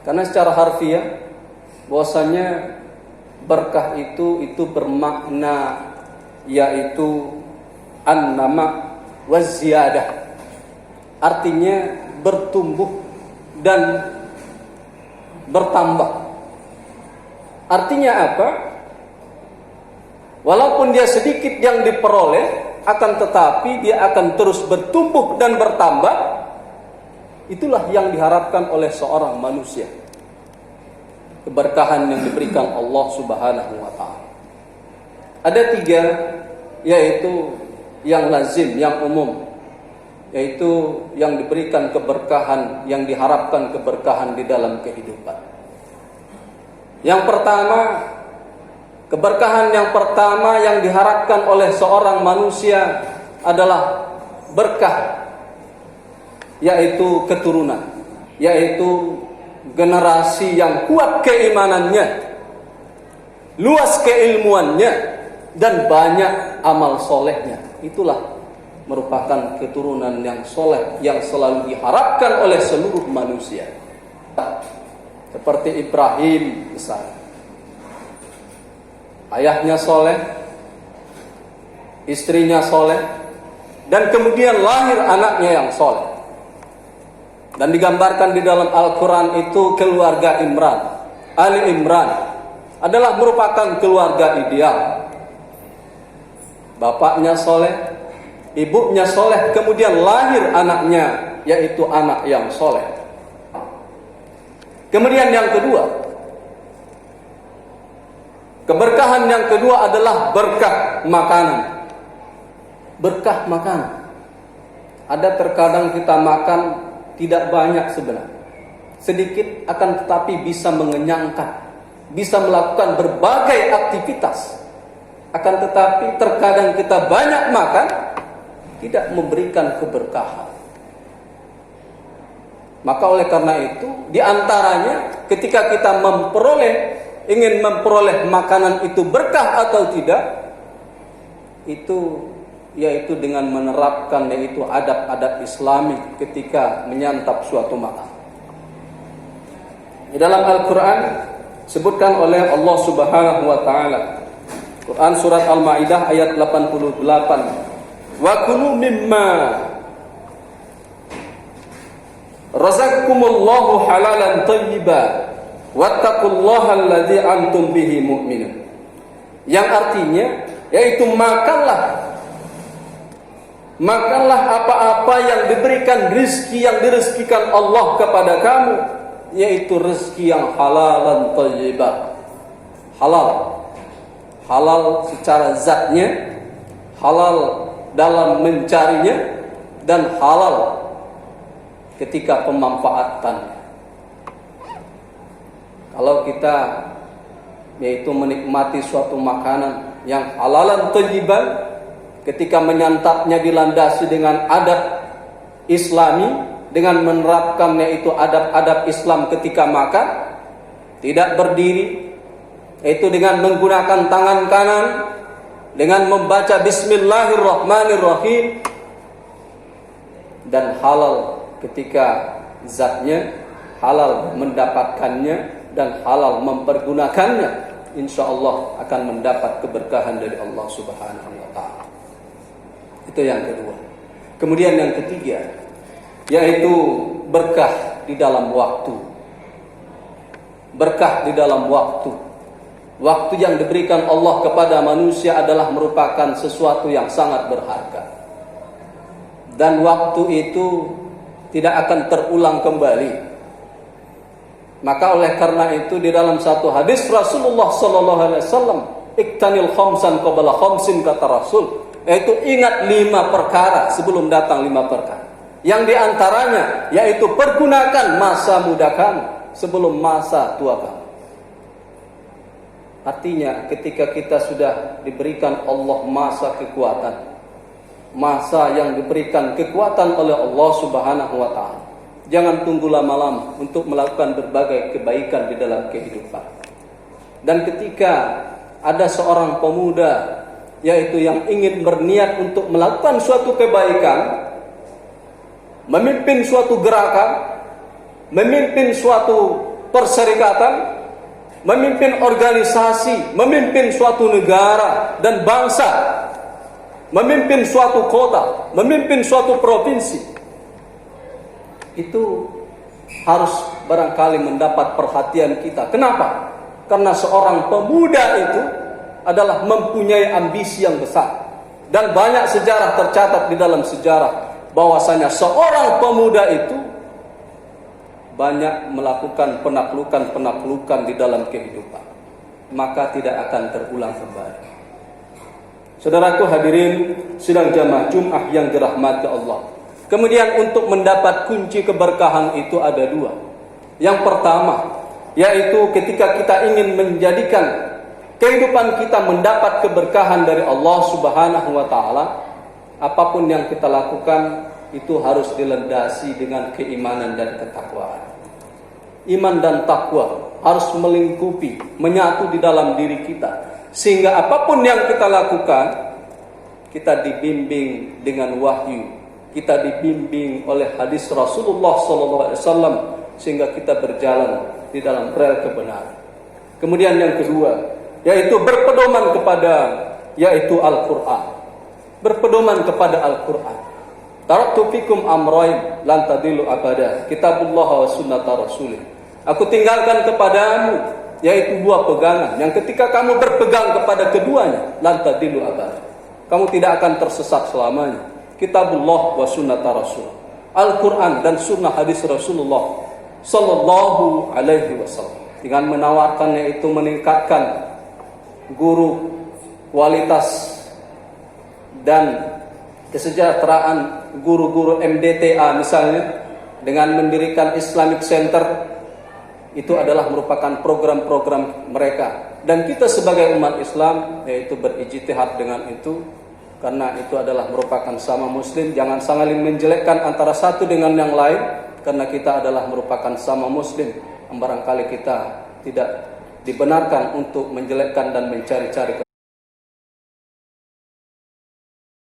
Karena secara harfiah bahwasanya berkah itu bermakna yaitu an-nama wa ziyadah. Artinya bertumbuh dan bertambah. Artinya apa? Walaupun dia sedikit yang diperoleh, akan tetapi dia akan terus bertumbuh dan bertambah. Itulah yang diharapkan oleh seorang manusia. Keberkahan yang diberikan Allah Subhanahu wa ta'ala. Ada 3, yaitu yang lazim, yang umum, yaitu yang diberikan keberkahan, yang diharapkan keberkahan di dalam kehidupan. Yang pertama, keberkahan yang pertama yang diharapkan oleh seorang manusia adalah berkah, yaitu keturunan, yaitu generasi yang kuat keimanannya, luas keilmuannya, dan banyak amal solehnya. Itulah merupakan keturunan yang soleh yang selalu diharapkan oleh seluruh manusia. Seperti Ibrahim misalnya, ayahnya soleh, istrinya soleh, dan kemudian lahir anaknya yang soleh. Dan digambarkan di dalam Al-Quran itu keluarga Imran, Ali Imran adalah merupakan keluarga ideal. Bapaknya soleh, ibunya soleh, kemudian lahir anaknya, yaitu anak yang soleh. Kemudian yang kedua, keberkahan yang kedua adalah berkah makanan. Berkah makanan. Ada terkadang kita makan tidak banyak sebenarnya, sedikit akan tetapi bisa mengenyangkan, bisa melakukan berbagai aktivitas. Akan tetapi terkadang kita banyak makan, tidak memberikan keberkahan. Maka oleh karena itu, diantaranya ketika kita ingin memperoleh makanan itu berkah atau tidak, itu yaitu dengan menerapkan yaitu adab-adab Islami ketika menyantap suatu makanan. Di dalam Al-Quran sebutkan oleh Allah Subhanahu wa ta'ala, Quran surat Al-Maidah ayat 88, wa kulu mimma razaqakumullahu halalan thayyiban wattaqullaha alladzi antum bihi mu'minun. Yang artinya yaitu makanlah apa-apa yang diberikan rezeki yang direzekikan Allah kepada kamu, yaitu rezeki yang halalan thayyiban. Halal secara zatnya, halal dalam mencarinya, dan halal ketika pemanfaatannya. Kalau kita yaitu menikmati suatu makanan yang halalan thayyiban, ketika menyantapnya dilandasi dengan adab Islami, dengan menerapkan yaitu adab-adab Islam ketika makan, tidak berdiri, yaitu dengan menggunakan tangan kanan, dengan membaca Bismillahirrahmanirrahim, dan halal ketika zatnya, halal mendapatkannya, dan halal mempergunakannya, insya Allah akan mendapat keberkahan dari Allah Subhanahu wa ta'ala. Itu yang kedua. Kemudian yang ketiga, yaitu berkah di dalam waktu. Berkah di dalam waktu. Waktu yang diberikan Allah kepada manusia adalah merupakan sesuatu yang sangat berharga. Dan waktu itu tidak akan terulang kembali. Maka oleh karena itu di dalam satu hadis Rasulullah sallallahu alaihi wasallam, iktanil khamsan qabla khamsin, kata Rasul, yaitu ingat 5 perkara sebelum datang 5 perkara. Yang diantaranya yaitu pergunakan masa muda kamu sebelum masa tua kamu. Artinya ketika kita sudah diberikan Allah masa kekuatan, masa yang diberikan kekuatan oleh Allah Subhanahu wa ta'ala, jangan tunggu lama-lama untuk melakukan berbagai kebaikan di dalam kehidupan. Dan ketika ada seorang pemuda yaitu yang ingin berniat untuk melakukan suatu kebaikan, memimpin suatu gerakan, memimpin suatu perserikatan, memimpin organisasi, memimpin suatu negara dan bangsa, memimpin suatu kota, memimpin suatu provinsi, itu harus barangkali mendapat perhatian kita. Kenapa? Karena seorang pemuda itu adalah mempunyai ambisi yang besar. Dan banyak sejarah tercatat di dalam sejarah bahwasanya seorang pemuda itu banyak melakukan penaklukan di dalam kehidupan, maka tidak akan terulang kembali. Saudaraku hadirin sidang jamaah Jumat yang dirahmati Allah. Kemudian untuk mendapat kunci keberkahan itu ada dua. Yang pertama, yaitu ketika kita ingin menjadikan kehidupan kita mendapat keberkahan dari Allah Subhanahu wa taala, apapun yang kita lakukan itu harus dilandasi dengan keimanan dan ketakwaan. Iman dan takwa harus melingkupi, menyatu di dalam diri kita, sehingga apapun yang kita lakukan, kita dibimbing dengan wahyu, kita dibimbing oleh hadis Rasulullah SAW, sehingga kita berjalan di dalam rel kebenaran. Kemudian yang kedua, yaitu berpedoman kepada Al-Quran. Berpedoman kepada Al-Quran. Taraktu fikum amrayn lan tadillu abada, kitabullah wa sunnata rasulih. Aku tinggalkan kepadamu yaitu dua pegangan yang ketika kamu berpegang kepada keduanya, lan tadillu abada, kamu tidak akan tersesat selamanya. Kitabullah wa sunnata rasul. Al-Quran dan sunnah hadis Rasulullah sallallahu alaihi wasallam. Dengan menawarkannya itu meningkatkan guru, kualitas dan kesejahteraan guru-guru MDTA misalnya, dengan mendirikan Islamic Center, itu adalah merupakan program-program mereka. Dan kita sebagai umat Islam yaitu berijtihad dengan itu, karena itu adalah merupakan sama muslim. Jangan saling menjelekkan antara satu dengan yang lain, karena kita adalah merupakan sama muslim. Barangkali kita tidak dibenarkan untuk menjelekkan dan mencari-cari